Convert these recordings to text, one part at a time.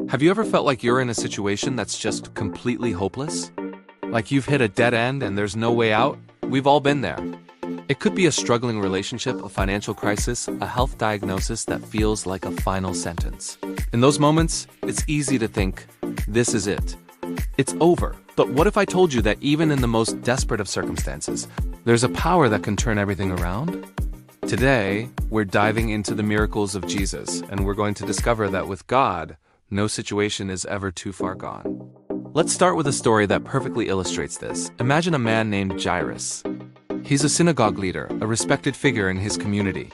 Have you ever felt like you're in a situation that's just completely hopeless? Like you've hit a dead end and there's no way out? We've all been there. It could be a struggling relationship, a financial crisis, a health diagnosis that feels like a final sentence. In those moments, it's easy to think, this is it. It's over. But what if I told you that even in the most desperate of circumstances, there's a power that can turn everything around? Today, we're diving into the miracles of Jesus, and we're going to discover that with God, no situation is ever too far gone. Let's start with a story that perfectly illustrates this. Imagine a man named Jairus. He's a synagogue leader, a respected figure in his community.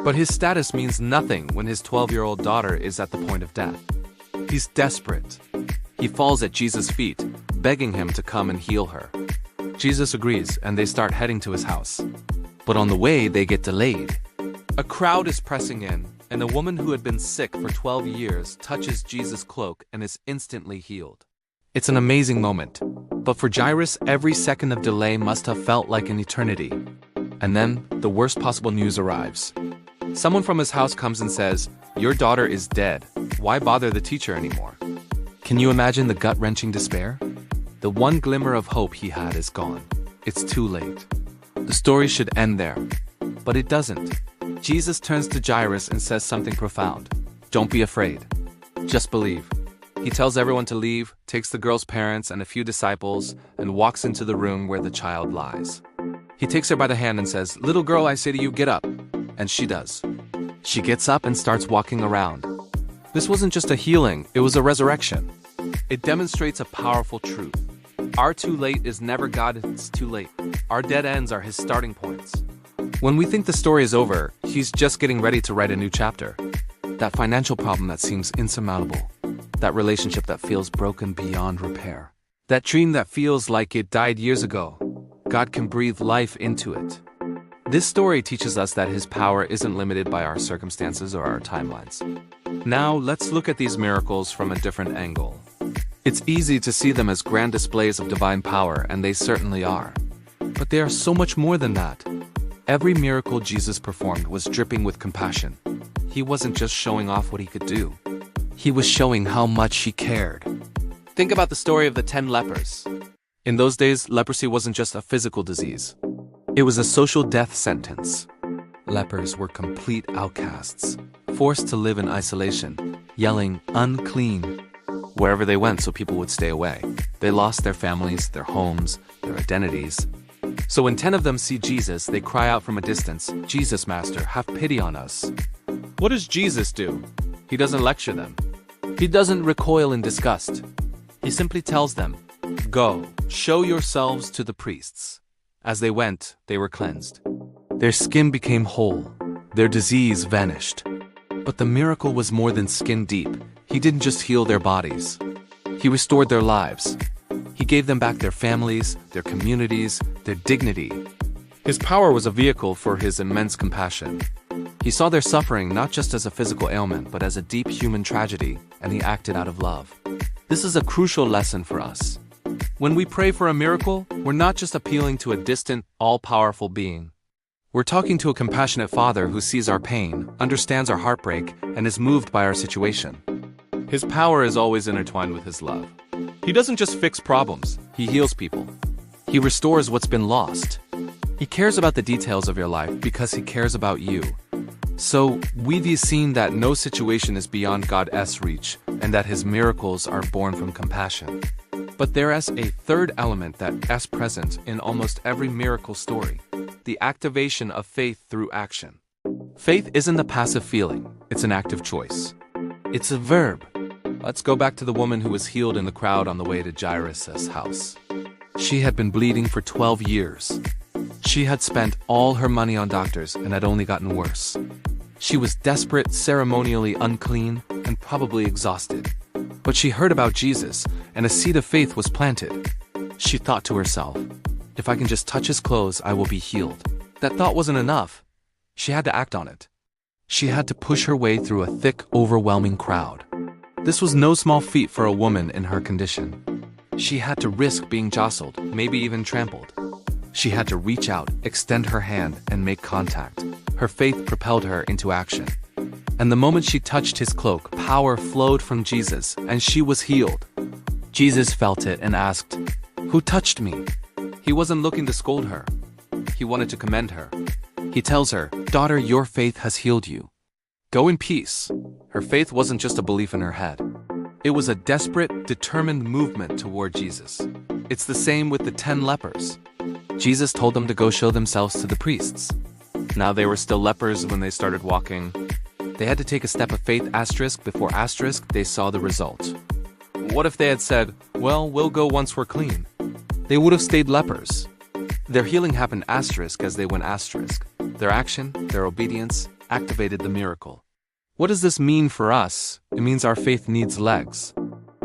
But his status means nothing when his 12-year-old daughter is at the point of death. He's desperate. He falls at Jesus' feet, begging him to come and heal her. Jesus agrees, and they start heading to his house. But on the way, they get delayed. A crowd is pressing in, and a woman who had been sick for 12 years touches Jesus' cloak and is instantly healed. It's an amazing moment. But for Jairus, every second of delay must have felt like an eternity. And then, the worst possible news arrives. Someone from his house comes and says, "Your daughter is dead. Why bother the teacher anymore?" Can you imagine the gut-wrenching despair? The one glimmer of hope he had is gone. It's too late. The story should end there. But it doesn't. Jesus turns to Jairus and says something profound. Don't be afraid. Just believe. He tells everyone to leave, takes the girl's parents and a few disciples, and walks into the room where the child lies. He takes her by the hand and says, "Little girl, I say to you, get up." And she does. She gets up and starts walking around. This wasn't just a healing, it was a resurrection. It demonstrates a powerful truth. Our too late is never God's too late. Our dead ends are His starting points. When we think the story is over, He's just getting ready to write a new chapter. That financial problem that seems insurmountable. That relationship that feels broken beyond repair. That dream that feels like it died years ago. God can breathe life into it. This story teaches us that His power isn't limited by our circumstances or our timelines. Now, let's look at these miracles from a different angle. It's easy to see them as grand displays of divine power, and they certainly are. But they are so much more than that. Every miracle Jesus performed was dripping with compassion. He wasn't just showing off what He could do. He was showing how much He cared. Think about the story of the 10 lepers. In those days, leprosy wasn't just a physical disease. It was a social death sentence. Lepers were complete outcasts, forced to live in isolation, yelling, "Unclean," wherever they went so people would stay away. They lost their families, their homes, their identities. So when 10 of them see Jesus, they cry out from a distance, "Jesus, Master, have pity on us." What does Jesus do? He doesn't lecture them. He doesn't recoil in disgust. He simply tells them, "Go, show yourselves to the priests." As they went, they were cleansed. Their skin became whole. Their disease vanished. But the miracle was more than skin deep. He didn't just heal their bodies. He restored their lives. He gave them back their families, their communities, their dignity. His power was a vehicle for His immense compassion. He saw their suffering not just as a physical ailment, but as a deep human tragedy, and He acted out of love. This is a crucial lesson for us. When we pray for a miracle, we're not just appealing to a distant, all-powerful being. We're talking to a compassionate Father who sees our pain, understands our heartbreak, and is moved by our situation. His power is always intertwined with His love. He doesn't just fix problems, He heals people. He restores what's been lost. He cares about the details of your life because He cares about you. So, we've seen that no situation is beyond God's reach, and that His miracles are born from compassion. But there is a third element that is present in almost every miracle story: the activation of faith through action. Faith isn't a passive feeling, it's an active choice. It's a verb. Let's go back to the woman who was healed in the crowd on the way to Jairus' house. She had been bleeding for 12 years. She had spent all her money on doctors and had only gotten worse. She was desperate, ceremonially unclean, and probably exhausted. But she heard about Jesus, and a seed of faith was planted. She thought to herself, "If I can just touch His clothes, I will be healed." That thought wasn't enough. She had to act on it. She had to push her way through a thick, overwhelming crowd. This was no small feat for a woman in her condition. She had to risk being jostled, maybe even trampled. She had to reach out, extend her hand, and make contact. Her faith propelled her into action. And the moment she touched his cloak, power flowed from Jesus, and she was healed. Jesus felt it and asked, "Who touched me?" He wasn't looking to scold her. He wanted to commend her. He tells her, "Daughter, your faith has healed you. Go in peace." Her faith wasn't just a belief in her head. It was a desperate, determined movement toward Jesus. It's the same with the 10 lepers. Jesus told them to go show themselves to the priests. Now they were still lepers when they started walking. They had to take a step of faith asterisk before asterisk they saw the result. What if they had said, "Well, we'll go once we're clean"? They would have stayed lepers. Their healing happened asterisk as they went asterisk. Their action, their obedience, activated the miracle. What does this mean for us? It means our faith needs legs.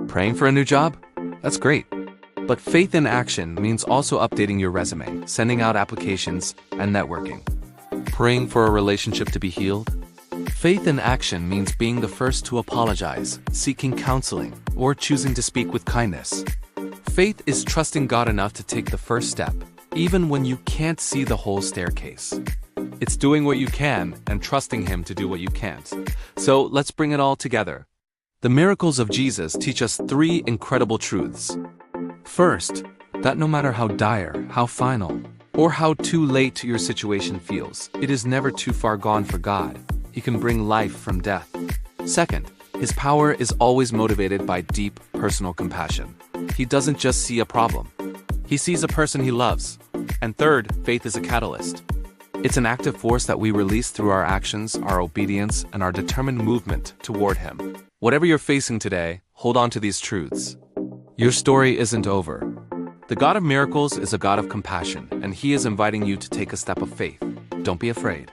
Praying for a new job? That's great. But faith in action means also updating your resume, sending out applications, and networking. Praying for a relationship to be healed? Faith in action means being the first to apologize, seeking counseling, or choosing to speak with kindness. Faith is trusting God enough to take the first step, even when you can't see the whole staircase. It's doing what you can and trusting Him to do what you can't. So let's bring it all together. The miracles of Jesus teach us 3 incredible truths. First, that no matter how dire, how final, or how too late your situation feels, it is never too far gone for God. He can bring life from death. Second, His power is always motivated by deep personal compassion. He doesn't just see a problem. He sees a person He loves. And third, faith is a catalyst. It's an active force that we release through our actions, our obedience, and our determined movement toward Him. Whatever you're facing today, hold on to these truths. Your story isn't over. The God of miracles is a God of compassion, and He is inviting you to take a step of faith. Don't be afraid.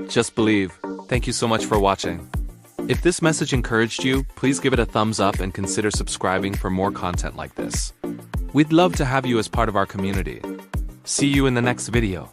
Just believe. Thank you so much for watching. If this message encouraged you, please give it a thumbs up and consider subscribing for more content like this. We'd love to have you as part of our community. See you in the next video.